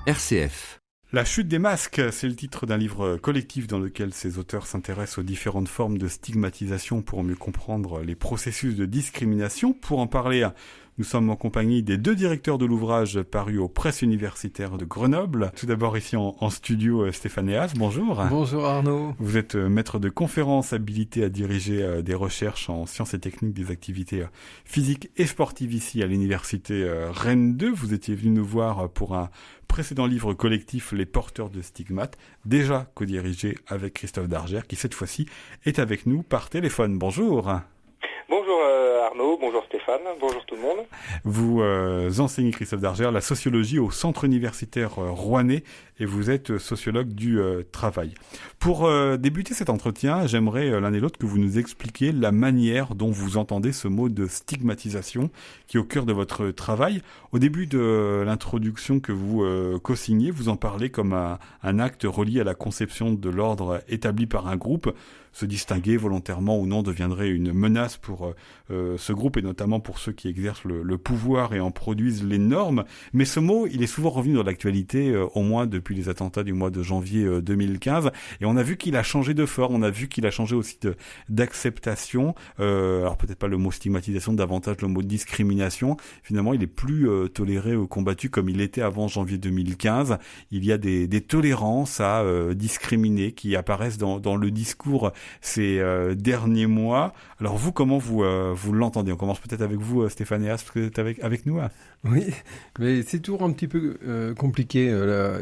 RCF. La chute des masques, c'est le titre d'un livre collectif dans lequel ces auteurs s'intéressent aux différentes formes de stigmatisation pour mieux comprendre les processus de discrimination. Pour en parler, nous sommes en compagnie des deux directeurs de l'ouvrage paru aux presses universitaires de Grenoble. Tout d'abord ici en studio, Stéphane Eas, bonjour. Bonjour Arnaud. Vous êtes maître de conférences habilité à diriger des recherches en sciences et techniques des activités physiques et sportives ici à l'université Rennes 2. Vous étiez venu nous voir pour un précédent livre collectif, Les porteurs de stigmates, déjà co-dirigé avec Christophe Dargère, qui cette fois-ci est avec nous par téléphone. Bonjour. Bonjour Arnaud, bonjour Stéphane, bonjour tout le monde. Vous enseignez, Christophe Dargère, la sociologie au Centre universitaire rouennais et vous êtes sociologue du travail. Pour débuter cet entretien, j'aimerais l'un et l'autre que vous nous expliquiez la manière dont vous entendez ce mot de stigmatisation qui est au cœur de votre travail. Au début de l'introduction que vous co-signez, vous en parlez comme un acte relié à la conception de l'ordre établi par un groupe. Se distinguer volontairement ou non deviendrait une menace pour ce groupe et notamment pour ceux qui exercent le pouvoir et en produisent les normes. Mais ce mot, il est souvent revenu dans l'actualité, au moins depuis les attentats du mois de janvier 2015. Et on a vu qu'il a changé de forme, on a vu qu'il a changé aussi d'acceptation. Alors peut-être pas le mot stigmatisation, davantage le mot discrimination. Finalement, il est plus toléré ou combattu comme il était avant janvier 2015. Il y a des tolérances à discriminer qui apparaissent dans le discours ces derniers mois. Alors vous, comment vous l'entendez ? On commence peut-être avec vous, Stéphane Eas, parce que vous êtes avec nous. Oui, mais c'est toujours un petit peu compliqué.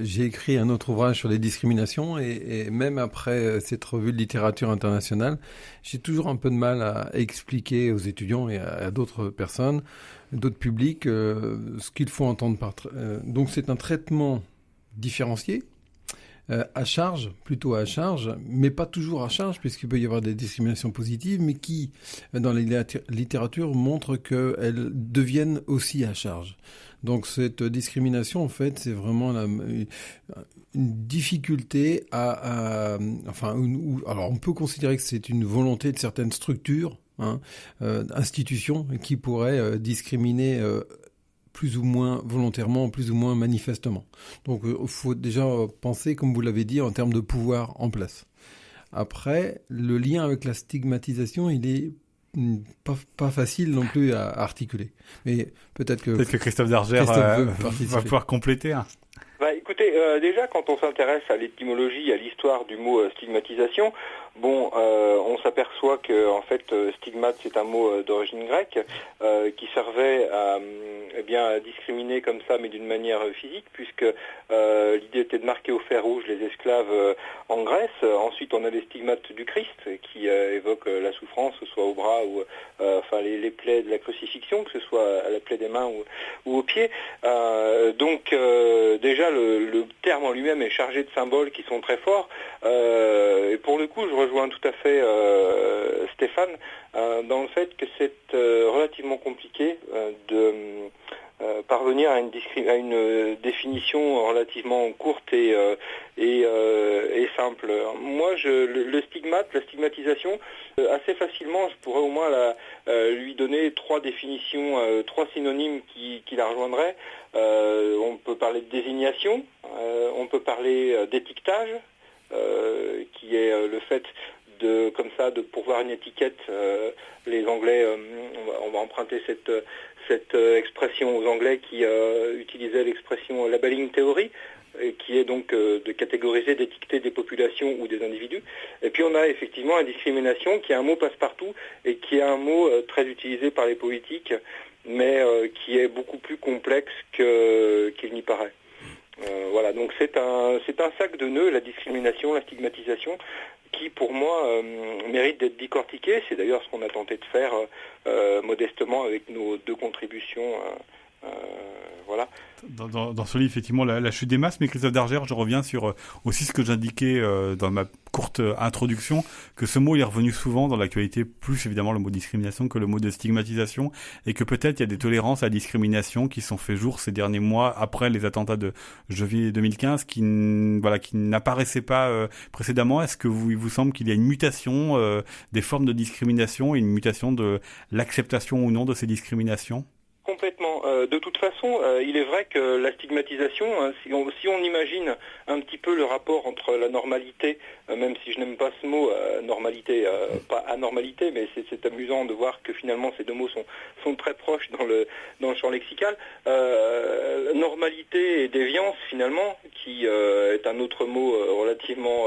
J'ai écrit un autre ouvrage sur les discriminations et même après cette revue de littérature internationale, j'ai toujours un peu de mal à expliquer aux étudiants et à d'autres personnes, d'autres publics, ce qu'il faut entendre par... Donc c'est un traitement différencié, à charge, plutôt à charge, mais pas toujours à charge, puisqu'il peut y avoir des discriminations positives, mais qui, dans la littérature, montrent qu'elles deviennent aussi à charge. Donc cette discrimination, en fait, c'est vraiment une difficulté alors on peut considérer que c'est une volonté de certaines structures, institutions, qui pourraient discriminer plus ou moins volontairement, plus ou moins manifestement. Donc il faut déjà penser, comme vous l'avez dit, en termes de pouvoir en place. Après, le lien avec la stigmatisation, il est pas facile non plus à articuler. Mais peut-être que Christophe Dargère va pouvoir compléter. Écoutez, déjà quand on s'intéresse à l'étymologie, à l'histoire du mot stigmatisation, on s'aperçoit que en fait stigmate c'est un mot d'origine grecque qui servait à discriminer comme ça, mais d'une manière physique, puisque l'idée était de marquer au fer rouge les esclaves en Grèce. Ensuite, on a les stigmates du Christ qui évoquent la souffrance, que ce soit au bras ou les plaies de la crucifixion, que ce soit à la plaie des mains ou aux pieds. Déjà le terme en lui-même est chargé de symboles qui sont très forts. Et pour le coup, je rejoins tout à fait Stéphane dans le fait que c'est relativement compliqué de parvenir à une définition relativement courte et simple. Moi, le stigmate, la stigmatisation, assez facilement, je pourrais au moins lui donner trois définitions, trois synonymes qui la rejoindraient. On peut parler de désignation, on peut parler d'étiquetage, qui est le fait de pourvoir une étiquette. Les Anglais, on va emprunter cette expression aux Anglais qui utilisaient l'expression labeling theory, qui est donc de catégoriser, d'étiqueter des populations ou des individus. Et puis on a effectivement la discrimination, qui est un mot passe-partout et qui est un mot très utilisé par les politiques, mais qui est beaucoup plus complexe qu'il n'y paraît. Donc c'est un sac de nœuds, la discrimination, la stigmatisation, qui pour moi mérite d'être décortiqué. C'est d'ailleurs ce qu'on a tenté de faire modestement avec nos deux contributions. Dans ce livre, effectivement, la chute des masses, mais Christophe Dargère, je reviens sur aussi ce que j'indiquais dans ma courte introduction, que ce mot il est revenu souvent dans l'actualité, plus évidemment le mot discrimination que le mot de stigmatisation, et que peut-être il y a des tolérances à la discrimination qui sont fait jour ces derniers mois après les attentats de janvier 2015 qui n'apparaissaient pas précédemment. Est-ce que il vous semble qu'il y a une mutation des formes de discrimination et une mutation de l'acceptation ou non de ces discriminations ? Complètement. De toute façon, il est vrai que la stigmatisation, hein, si on imagine un petit peu le rapport entre la normalité, même si je n'aime pas ce mot, normalité, pas anormalité, mais c'est amusant de voir que finalement ces deux mots sont très proches dans le champ lexical. Normalité et déviance, finalement, qui est un autre mot relativement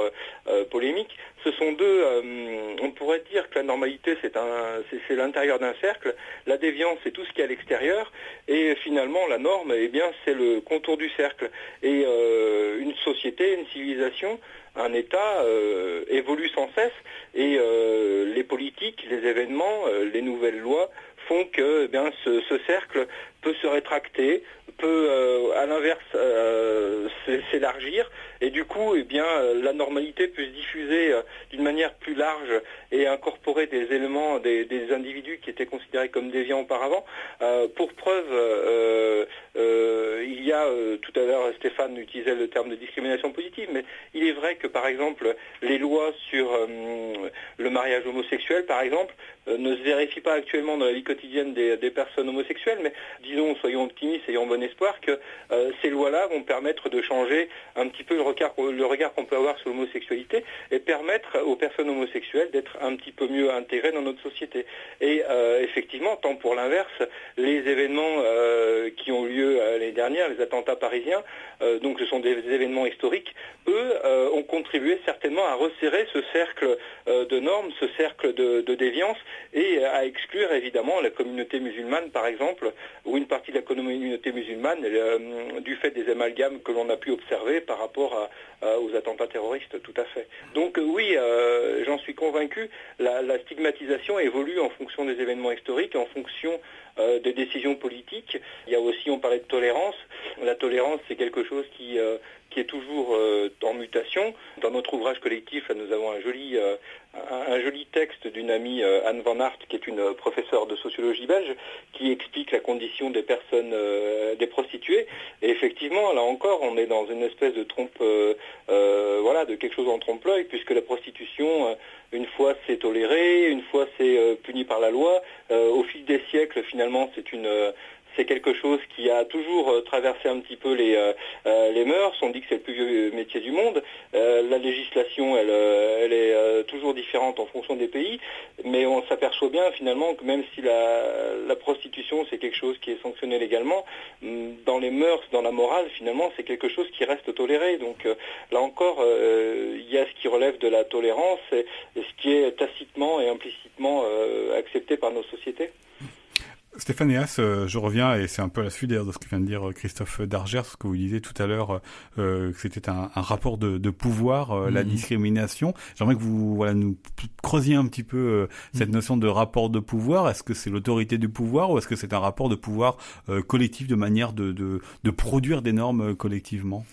polémique, ce sont deux, on pourrait dire que la normalité c'est l'intérieur d'un cercle, la déviance c'est tout ce qui est à l'extérieur, et finalement la norme, eh bien c'est le contour du cercle. Et une société, une civilisation, un État évolue sans cesse, et les politiques, les événements, les nouvelles lois font que ce cercle peut se rétracter, peut à l'inverse s'élargir, et du coup la normalité peut se diffuser d'une manière plus large et incorporer des éléments des individus qui étaient considérés comme déviants auparavant. Pour preuve, il y a tout à l'heure Stéphane utilisait le terme de discrimination positive, mais il est vrai que par exemple les lois sur le mariage homosexuel par exemple ne se vérifient pas actuellement dans la vie quotidienne des personnes homosexuelles, mais disons, soyons optimistes, ayons bon espoir que ces lois-là vont permettre de changer un petit peu le regard qu'on peut avoir sur l'homosexualité et permettre aux personnes homosexuelles d'être un petit peu mieux intégrées dans notre société. Et effectivement, tant pour l'inverse, les événements qui ont lieu l'année dernière, les attentats parisiens, donc ce sont des événements historiques, eux ont contribué certainement à resserrer ce cercle de normes, ce cercle de déviance, et à exclure évidemment la communauté musulmane par exemple, ou une partie de la communauté musulmane du fait des amalgames que l'on a pu observer par rapport aux attentats terroristes, tout à fait. Donc oui, j'en suis convaincu, la stigmatisation évolue en fonction des événements historiques, en fonction des décisions politiques. Il y a aussi, on parlait de tolérance. La tolérance, c'est quelque chose qui est toujours en mutation. Dans notre ouvrage collectif, là, nous avons un joli texte d'une amie, Anne Van Aert, qui est une professeure de sociologie belge, qui explique la condition des personnes, des prostituées. Et effectivement, là encore, on est dans une espèce de de quelque chose en trompe-l'œil, puisque la prostitution, une fois c'est toléré, une fois c'est puni par la loi. Au fil des siècles, finalement, c'est quelque chose qui a toujours traversé un petit peu les mœurs. On dit que c'est le plus vieux métier du monde. La législation, elle est toujours différente en fonction des pays, mais on s'aperçoit bien finalement que même si la prostitution c'est quelque chose qui est sanctionné légalement, dans les mœurs, dans la morale, finalement c'est quelque chose qui reste toléré. Donc là encore, il y a ce qui relève de la tolérance et ce qui est tacitement et implicitement accepté par nos sociétés. Stéphane Héas, je reviens, et c'est un peu à la suite d'ailleurs de ce que vient de dire Christophe Dargers, ce que vous disiez tout à l'heure, que c'était un rapport de pouvoir, la discrimination. J'aimerais que vous nous creusiez un petit peu cette notion de rapport de pouvoir. Est-ce que c'est l'autorité du pouvoir ou est-ce que c'est un rapport de pouvoir collectif, de manière de produire des normes collectivement ?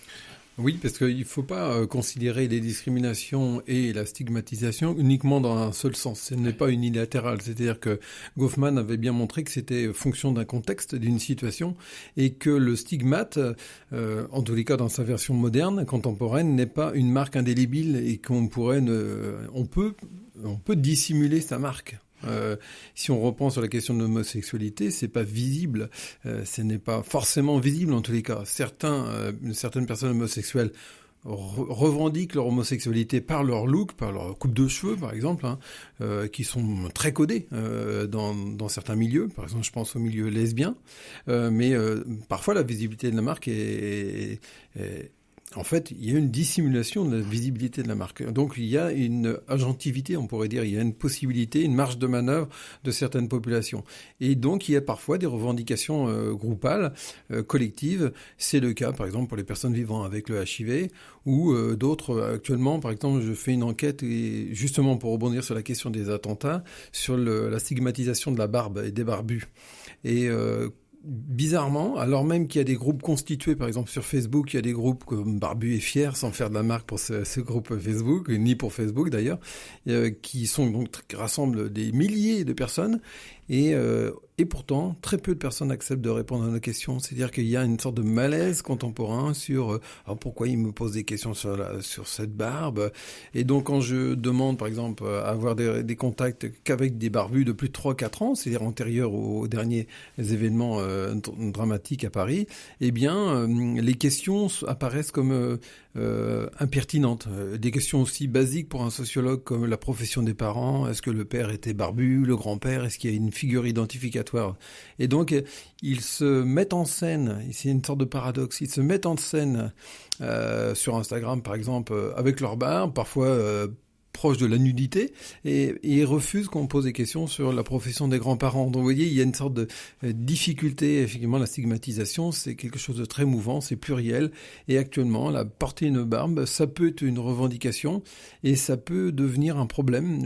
Oui, parce qu'il ne faut pas considérer les discriminations et la stigmatisation uniquement dans un seul sens. Ce n'est pas unilatéral. C'est-à-dire que Goffman avait bien montré que c'était fonction d'un contexte, d'une situation, et que le stigmate, en tous les cas dans sa version moderne, contemporaine, n'est pas une marque indélébile et on peut dissimuler sa marque. Si on reprend sur la question de l'homosexualité, c'est pas visible, ce n'est pas forcément visible en tous les cas. Certaines personnes homosexuelles revendiquent leur homosexualité par leur look, par leur coupe de cheveux par exemple, qui sont très codés dans certains milieux. Par exemple, je pense au milieu lesbien, mais parfois la visibilité de la marque en fait, il y a une dissimulation de la visibilité de la marque. Donc, il y a une agentivité, on pourrait dire. Il y a une possibilité, une marge de manœuvre de certaines populations. Et donc, il y a parfois des revendications groupales, collectives. C'est le cas, par exemple, pour les personnes vivant avec le HIV ou d'autres. Actuellement, par exemple, je fais une enquête, et justement pour rebondir sur la question des attentats, sur la stigmatisation de la barbe et des barbus. Et bizarrement, alors même qu'il y a des groupes constitués, par exemple sur Facebook, il y a des groupes comme Barbu et Fier, sans faire de la marque pour ce groupe Facebook, ni pour Facebook d'ailleurs, qui rassemblent des milliers de personnes, Et pourtant, très peu de personnes acceptent de répondre à nos questions. C'est-à-dire qu'il y a une sorte de malaise contemporain sur pourquoi il me pose des questions sur cette barbe. Et donc, quand je demande, par exemple, à avoir des contacts qu'avec des barbus de plus de 3-4 ans, c'est-à-dire antérieurs aux derniers événements dramatiques à Paris, eh bien, les questions apparaissent comme impertinentes. Des questions aussi basiques pour un sociologue comme la profession des parents. Est-ce que le père était barbu, le grand-père? Est-ce qu'il y a une figure identificatoire? Et donc, ils se mettent en scène, c'est une sorte de paradoxe, ils se mettent en scène sur Instagram, par exemple, avec leur barbe, parfois proche de la nudité, et ils refusent qu'on pose des questions sur la profession des grands-parents. Donc vous voyez, il y a une sorte de difficulté. Effectivement, la stigmatisation, c'est quelque chose de très mouvant, c'est pluriel, et actuellement, porter une barbe, ça peut être une revendication, et ça peut devenir un problème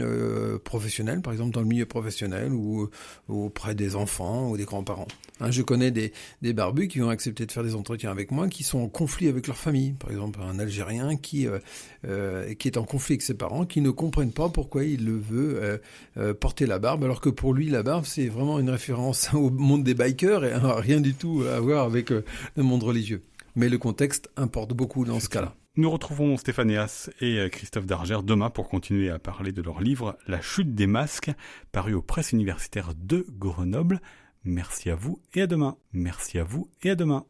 professionnel, par exemple dans le milieu professionnel, ou auprès des enfants ou des grands-parents. Je connais des barbus qui ont accepté de faire des entretiens avec moi, qui sont en conflit avec leur famille. Par exemple, un Algérien qui est en conflit avec ses parents, qui ne comprennent pas pourquoi il le veut porter la barbe, alors que pour lui, la barbe, c'est vraiment une référence au monde des bikers et rien du tout à voir avec le monde religieux. Mais le contexte importe beaucoup dans ce cas-là. Nous retrouvons Stéphane Eas et Christophe Dargère demain pour continuer à parler de leur livre « La chute des masques », paru aux presses universitaires de Grenoble. Merci à vous et à demain. Merci à vous et à demain.